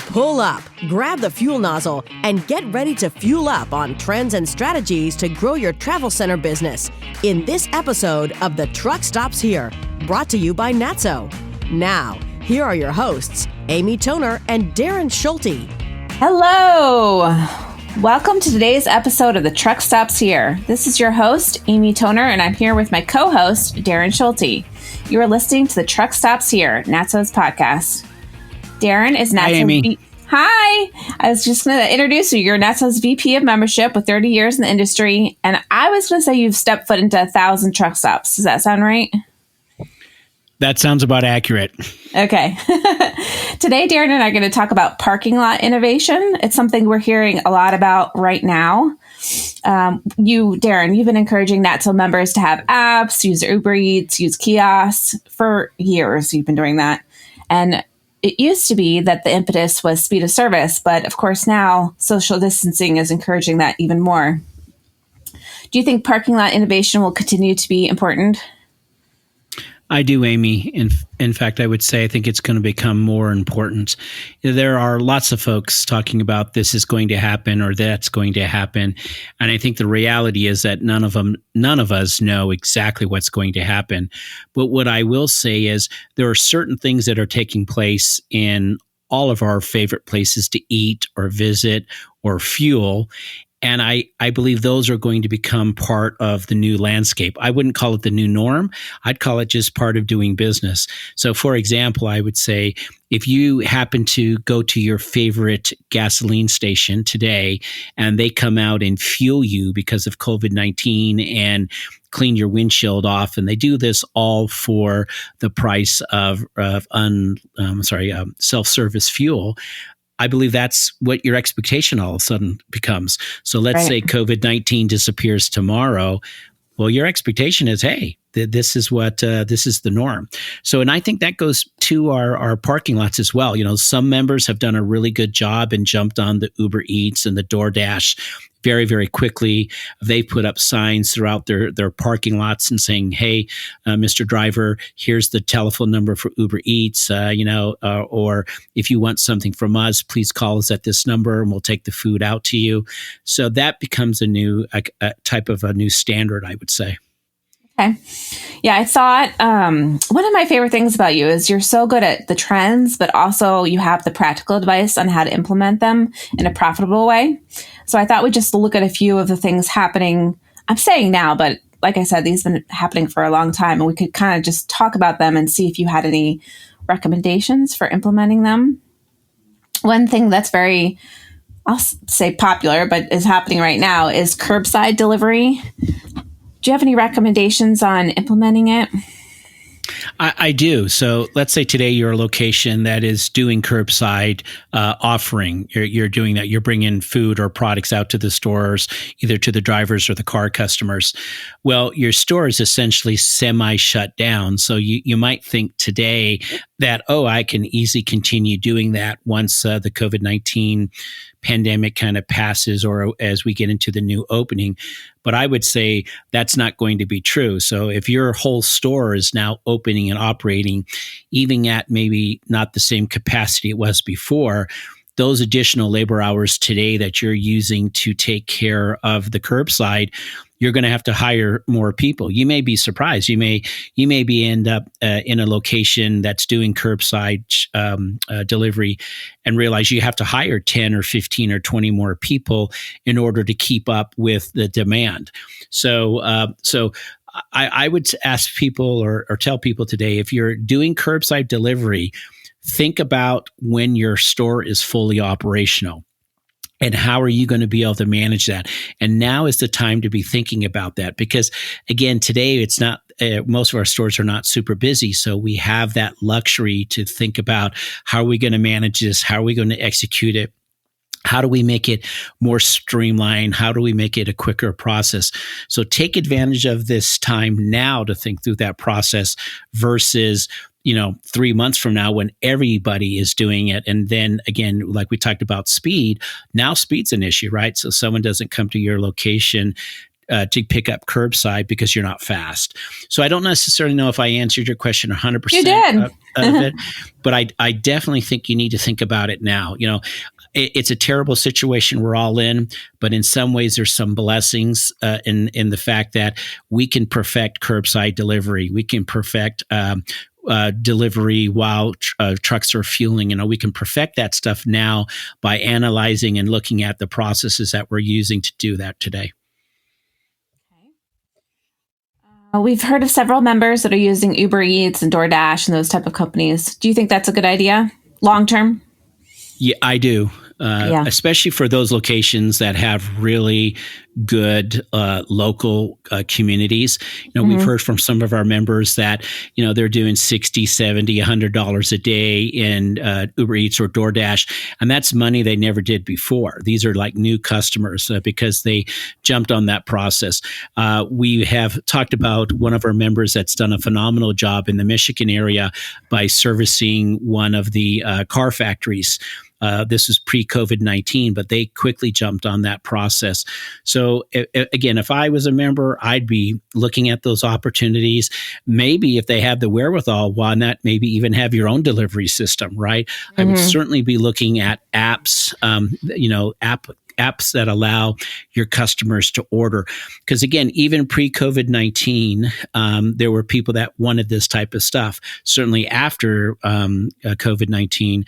Pull up, grab the fuel nozzle, and get ready to fuel up on trends and strategies to grow your travel center business in this episode of The Truck Stops Here, brought to you by Natso. Now, here are your hosts, Amy Toner and Darren Schulte. Hello! Welcome to today's episode of The Truck Stops Here. This is your host, Amy Toner, and I'm here with my co-host, Darren Schulte. You are listening to The Truck Stops Here, Natso's podcast. Darren is Natso's... Hi, Amy. Hi! I was just going to introduce you. You're Natso's VP of membership with 30 years in the industry, and I was going to say you've stepped foot into 1,000 truck stops. Does that sound right? That sounds about accurate. Okay. Today, Darren and I are going to talk about parking lot innovation. It's something we're hearing a lot about right now. Darren, you've been encouraging Natso members to have apps, use Uber Eats, use kiosks. For years, you've been doing that. And it used to be that the impetus was speed of service, but of course now social distancing is encouraging that even more. Do you think parking lot innovation will continue to be important? I do, Amy. In fact, I would say I think it's going to become more important. There are lots of folks talking about this is going to happen or that's going to happen. And I think the reality is that none of us know exactly what's going to happen. But what I will say is there are certain things that are taking place in all of our favorite places to eat or visit or fuel. And I believe those are going to become part of the new landscape. I wouldn't call it the new norm. I'd call it just part of doing business. So, for example, I would say if you happen to go to your favorite gasoline station today and they come out and fuel you because of COVID-19 and clean your windshield off, and they do this all for the price of self-service fuel, I believe that's what your expectation all of a sudden becomes. So let's say COVID-19 disappears tomorrow. Well, your expectation is, hey, this is the norm. So, and I think that goes to our parking lots as well. You know, some members have done a really good job and jumped on the Uber Eats and the DoorDash very, very quickly. They put up signs throughout their parking lots and saying, hey, Mr. Driver, here's the telephone number for Uber Eats, or if you want something from us, please call us at this number and we'll take the food out to you. So that becomes a new type of a new standard, I would say. Okay. Yeah, I thought one of my favorite things about you is you're so good at the trends, but also you have the practical advice on how to implement them in a profitable way. So I thought we'd just look at a few of the things happening. I'm saying now, but like I said, these have been happening for a long time, and we could kind of just talk about them and see if you had any recommendations for implementing them. One thing that's very, I'll say popular, but is happening right now is curbside delivery. Do you have any recommendations on implementing it? I do. So let's say today you're a location that is doing curbside offering. You're doing that. You're bringing food or products out to the stores, either to the drivers or the car customers. Well, your store is essentially semi-shut down. So you might think today that, I can easily continue doing that once the COVID-19 pandemic kind of passes or as we get into the new opening. But I would say that's not going to be true. So if your whole store is now opening and operating, even at maybe not the same capacity it was before, those additional labor hours today that you're using to take care of the curbside, you're going to have to hire more people. You may be surprised. You may end up in a location that's doing curbside delivery and realize you have to hire 10 or 15 or 20 more people in order to keep up with the demand. So I would ask people or tell people today, if you're doing curbside delivery, think about when your store is fully operational. And how are you going to be able to manage that? And now is the time to be thinking about that, because again, today it's not, most of our stores are not super busy. So we have that luxury to think about how are we going to manage this? How are we going to execute it? How do we make it more streamlined? How do we make it a quicker process? So take advantage of this time now to think through that process versus 3 months from now when everybody is doing it. And then again, like we talked about speed, now speed's an issue, right? So someone doesn't come to your location to pick up curbside because you're not fast. So I don't necessarily know if I answered your question 100% You did. of it, but I definitely think you need to think about it now. It's a terrible situation we're all in, but in some ways there's some blessings in the fact that we can perfect curbside delivery. We can perfect delivery while trucks are fueling. We can perfect that stuff now by analyzing and looking at the processes that we're using to do that today. We've heard of several members that are using Uber Eats and DoorDash and those type of companies. Do you think that's a good idea long term? Yeah, I do. Yeah. Especially for those locations that have really good local communities. We've heard from some of our members that, they're doing $60, $70, $100 a day in Uber Eats or DoorDash. And that's money they never did before. These are like new customers because they jumped on that process. We have talked about one of our members that's done a phenomenal job in the Michigan area by servicing one of the car factories. This was pre-COVID-19, but they quickly jumped on that process. So again, if I was a member, I'd be looking at those opportunities. Maybe if they have the wherewithal, why not maybe even have your own delivery system, right? I would certainly be looking at apps, apps that allow your customers to order. Because again, even pre-COVID-19, there were people that wanted this type of stuff. Certainly after COVID-19,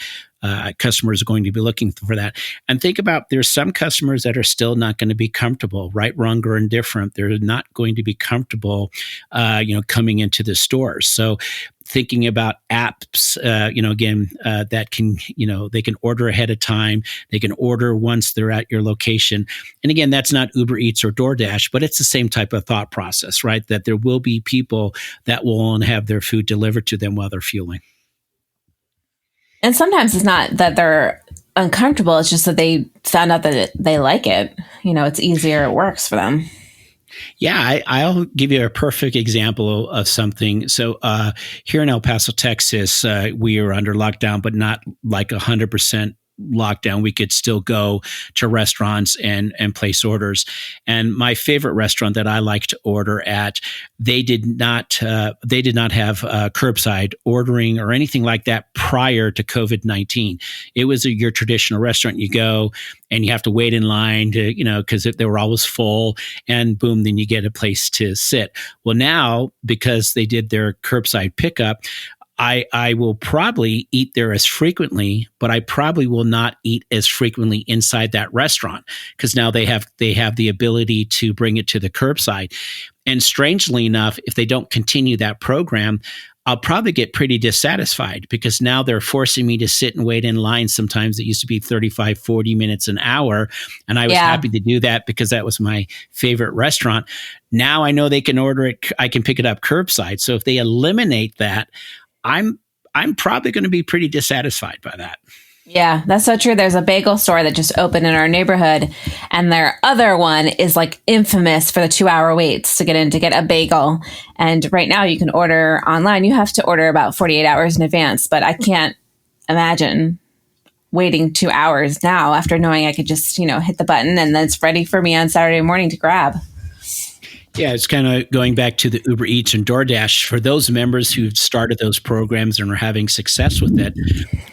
customers are going to be looking for that. And think about, there's some customers that are still not going to be comfortable, right, wrong, or indifferent. They're not going to be comfortable, coming into the stores. So thinking about apps, that can, they can order ahead of time. They can order once they're at your location. And again, that's not Uber Eats or DoorDash, but it's the same type of thought process, right? That there will be people that will want to have their food delivered to them while they're fueling. And sometimes it's not that they're uncomfortable. It's just that they found out that they like it. It's easier. It works for them. Yeah, I'll give you a perfect example of something. So here in El Paso, Texas, we are under lockdown, but not like 100% lockdown. We could still go to restaurants and place orders. And my favorite restaurant that I like to order at, they did not have curbside ordering or anything like that prior to COVID-19. It was your traditional restaurant. You go and you have to wait in line to, because they were always full, and boom, then you get a place to sit. Well, now, because they did their curbside pickup, I will probably eat there as frequently, but I probably will not eat as frequently inside that restaurant, because now they have the ability to bring it to the curbside. And strangely enough, if they don't continue that program, I'll probably get pretty dissatisfied, because now they're forcing me to sit and wait in line. Sometimes it used to be 35, 40 minutes, an hour. And I was happy to do that because that was my favorite restaurant. Now I know they can order it. I can pick it up curbside. So if they eliminate that, I'm probably going to be pretty dissatisfied by that. Yeah, that's so true. There's a bagel store that just opened in our neighborhood, and their other one is like infamous for the 2-hour waits to get in to get a bagel. And right now you can order online. You have to order about 48 hours in advance, but I can't imagine waiting 2 hours now after knowing I could just, hit the button and then it's ready for me on Saturday morning to grab. Yeah, it's kind of going back to the Uber Eats and DoorDash. For those members who've started those programs and are having success with it,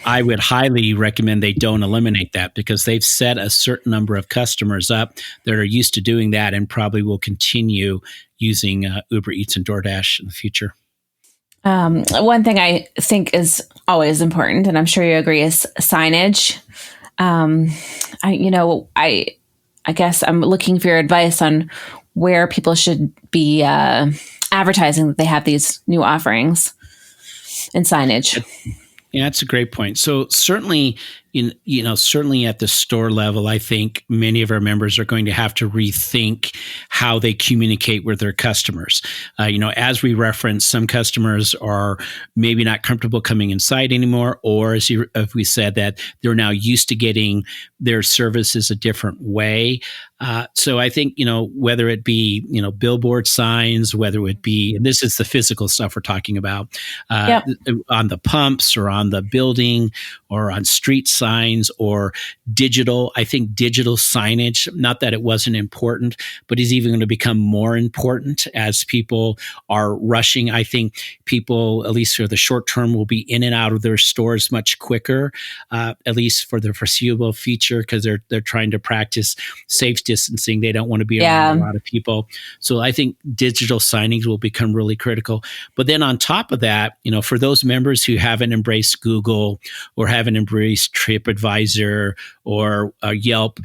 I would highly recommend they don't eliminate that, because they've set a certain number of customers up that are used to doing that and probably will continue using Uber Eats and DoorDash in the future. One thing I think is always important, and I'm sure you agree, is signage. I guess I'm looking for your advice on where people should be advertising that they have these new offerings and signage. Yeah, that's a great point. So certainly, certainly at the store level, I think many of our members are going to have to rethink how they communicate with their customers. As we referenced, some customers are maybe not comfortable coming inside anymore, or as we said, that they're now used to getting their services a different way. So I think, whether it be, billboard signs, whether it be, and this is the physical stuff we're talking about, on the pumps or on the building or on street signs or digital. I think digital signage, not that it wasn't important, but is even going to become more important as people are rushing. I think people, at least for the short term, will be in and out of their stores much quicker, at least for the foreseeable future, because they're trying to practice safe distancing. They don't want to be around a lot of people. So I think digital signage will become really critical. But then on top of that, for those members who haven't embraced Google or haven't embraced TripAdvisor or Yelp,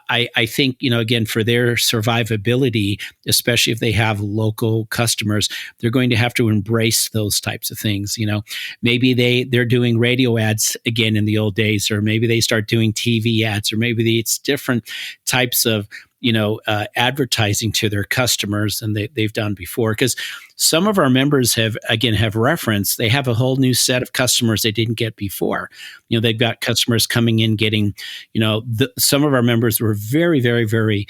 I think, again, for their survivability, especially if they have local customers, they're going to have to embrace those types of things. Maybe they're doing radio ads again in the old days, or maybe they start doing TV ads, or maybe it's different types of advertising to their customers than they've done before. Because some of our members have referenced, they have a whole new set of customers they didn't get before. They've got customers coming in getting, some of our members were very, very, very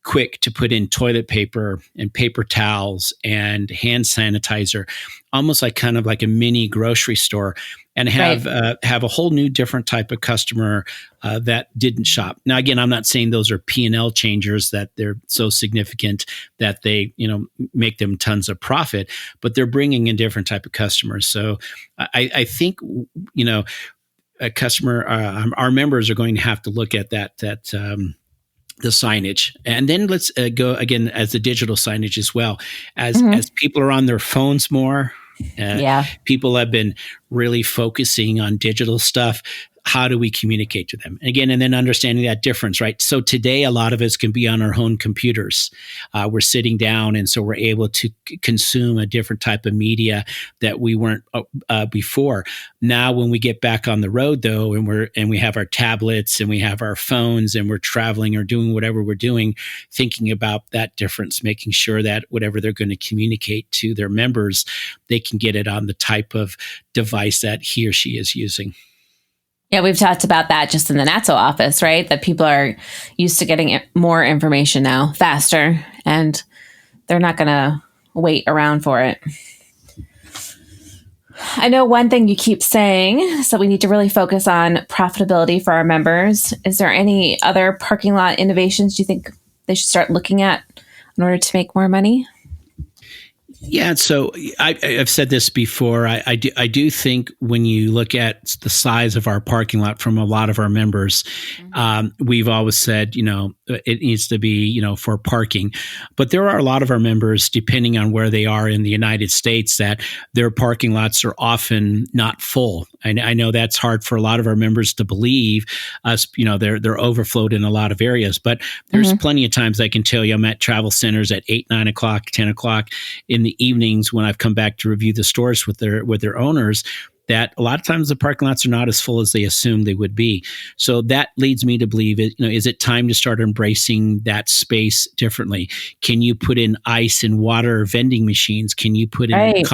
quick to put in toilet paper and paper towels and hand sanitizer, almost like kind of like a mini grocery store, and have a whole new different type of customer that didn't shop. Now, again, I'm not saying those are P&L changers, that they're so significant that they, make them tons of profit, but they're bringing in different type of customers. So I think, a customer, our members are going to have to look at that the signage. And then let's go again as the digital signage as well. As people are on their phones more, people have been really focusing on digital stuff. How do we communicate to them? Again, and then understanding that difference, right? So today, a lot of us can be on our own computers. We're sitting down, and so we're able to consume a different type of media that we weren't before. Now, when we get back on the road, though, and we have our tablets and we have our phones and we're traveling or doing whatever we're doing, thinking about that difference, making sure that whatever they're going to communicate to their members, they can get it on the type of device that he or she is using. Yeah, we've talked about that just in the NATSO office, right? That people are used to getting more information now, faster, and they're not going to wait around for it. I know one thing you keep saying, so we need to really focus on profitability for our members. Is there any other parking lot innovations you think they should start looking at in order to make more money? Yeah, so I've said this before. I do think when you look at the size of our parking lot from a lot of our members, we've always said, it needs to be, for parking. But there are a lot of our members, depending on where they are in the United States, that their parking lots are often not full. I know that's hard for a lot of our members to believe. Us, they're overflowed in a lot of areas. But there's plenty of times I can tell you I'm at travel centers at 8, 9 o'clock, 10 o'clock in the evenings when I've come back to review the stores with their owners, that a lot of times the parking lots are not as full as they assumed they would be. So that leads me to believe, is it time to start embracing that space differently? Can you put in ice and water vending machines? Can you put in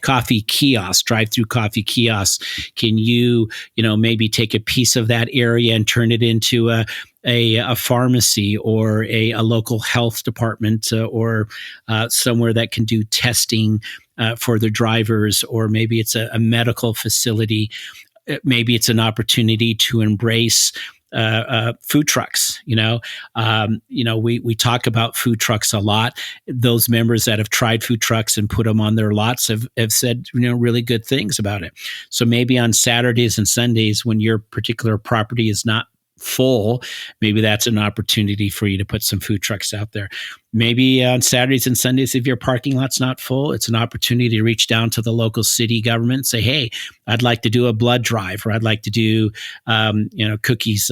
coffee kiosks, drive-through coffee kiosks? Can you, maybe take a piece of that area and turn it into a pharmacy or a local health department or somewhere that can do testing for the drivers, or maybe it's a medical facility. Maybe it's an opportunity to embrace food trucks. We talk about food trucks a lot. Those members that have tried food trucks and put them on their lots have said, really good things about it. So maybe on Saturdays and Sundays, when your particular property is not full, maybe that's an opportunity for you to put some food trucks out there. Maybe on Saturdays and Sundays, if your parking lot's not full, it's an opportunity to reach down to the local city government and say, hey, I'd like to do a blood drive, or I'd like to do, cookies,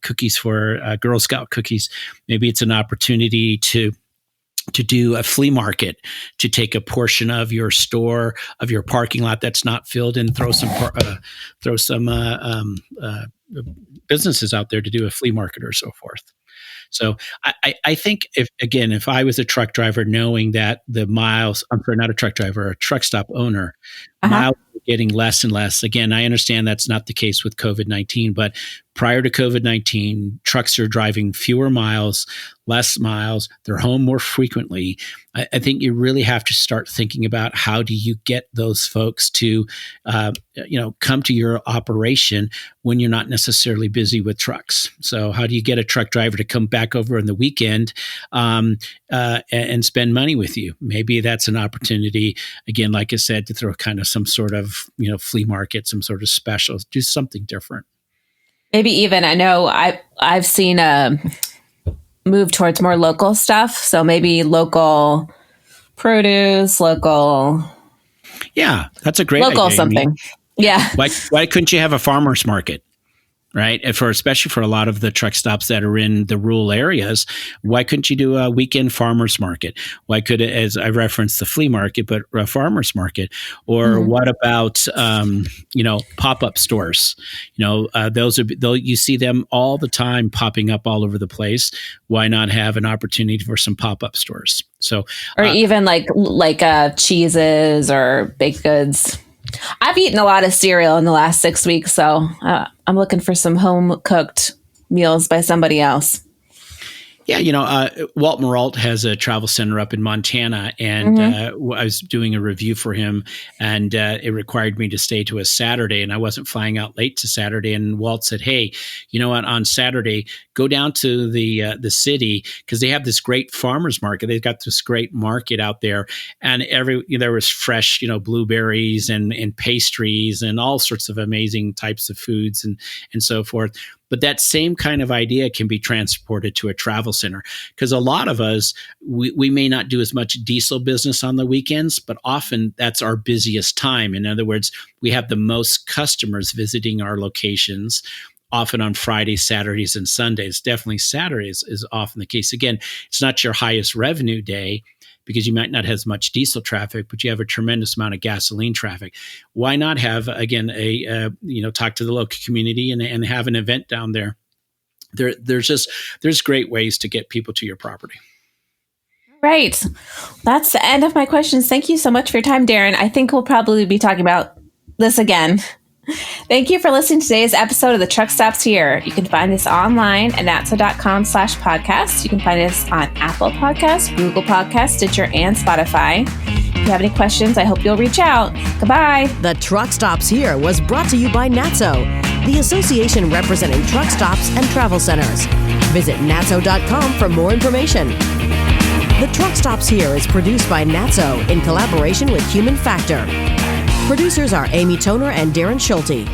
cookies for Girl Scout cookies. Maybe it's an opportunity to do a flea market, to take a portion of your store, of your parking lot that's not filled, and throw some businesses out there to do a flea market or so forth. So I think if I was a truck driver, knowing that the miles, I'm sorry, not a truck driver, a truck stop owner, miles are getting less and less. Again, I understand that's not the case with COVID-19, but prior to COVID-19, trucks are driving fewer miles, less miles. They're home more frequently. I think you really have to start thinking about how do you get those folks to, come to your operation when you're not necessarily busy with trucks. So how do you get a truck driver to come back over on the weekend and spend money with you? Maybe that's an opportunity, again, like I said, to throw kind of some sort of, flea market, some sort of specials, do something different. Maybe even, I know I've seen a move towards more local stuff. So maybe local produce, Yeah, that's a great local idea. something. Yeah. Why couldn't you have a farmer's market? Right. And especially for a lot of the truck stops that are in the rural areas, why couldn't you do a weekend farmer's market? Why could it, as I referenced the flea market, but a farmer's market? Or what about, pop-up stores? You see them all the time popping up all over the place. Why not have an opportunity for some pop-up stores? So, or even like cheeses or baked goods. I've eaten a lot of cereal in the last 6 weeks, so I'm looking for some home cooked meals by somebody else. Yeah, Walt Maralt has a travel center up in Montana, and I was doing a review for him, and it required me to stay to a Saturday, and I wasn't flying out late to Saturday. And Walt said, "Hey, you know what? On Saturday, go down to the city because they have this great farmers market. They've got this great market out there, and there was fresh, blueberries and pastries and all sorts of amazing types of foods and so forth." But that same kind of idea can be transported to a travel center because a lot of us, we may not do as much diesel business on the weekends, but often that's our busiest time. In other words, we have the most customers visiting our locations, often on Fridays, Saturdays, and Sundays. Definitely Saturdays is often the case. Again, it's not your highest revenue day because you might not have as much diesel traffic, but you have a tremendous amount of gasoline traffic. Why not have, again, talk to the local community and have an event down there? There's great ways to get people to your property. Right. That's the end of my questions. Thank you so much for your time, Darren. I think we'll probably be talking about this again. Thank you for listening to today's episode of the Truck Stops Here. You can find us online at natso.com/podcast. You can find us on Apple Podcasts, Google Podcasts, Stitcher, and Spotify. If you have any questions, I hope you'll reach out. Goodbye. The Truck Stops Here was brought to you by Natso, the association representing truck stops and travel centers. Visit natso.com for more information. The Truck Stops Here is produced by Natso in collaboration with Human Factor. Producers are Amy Toner and Darren Schulte.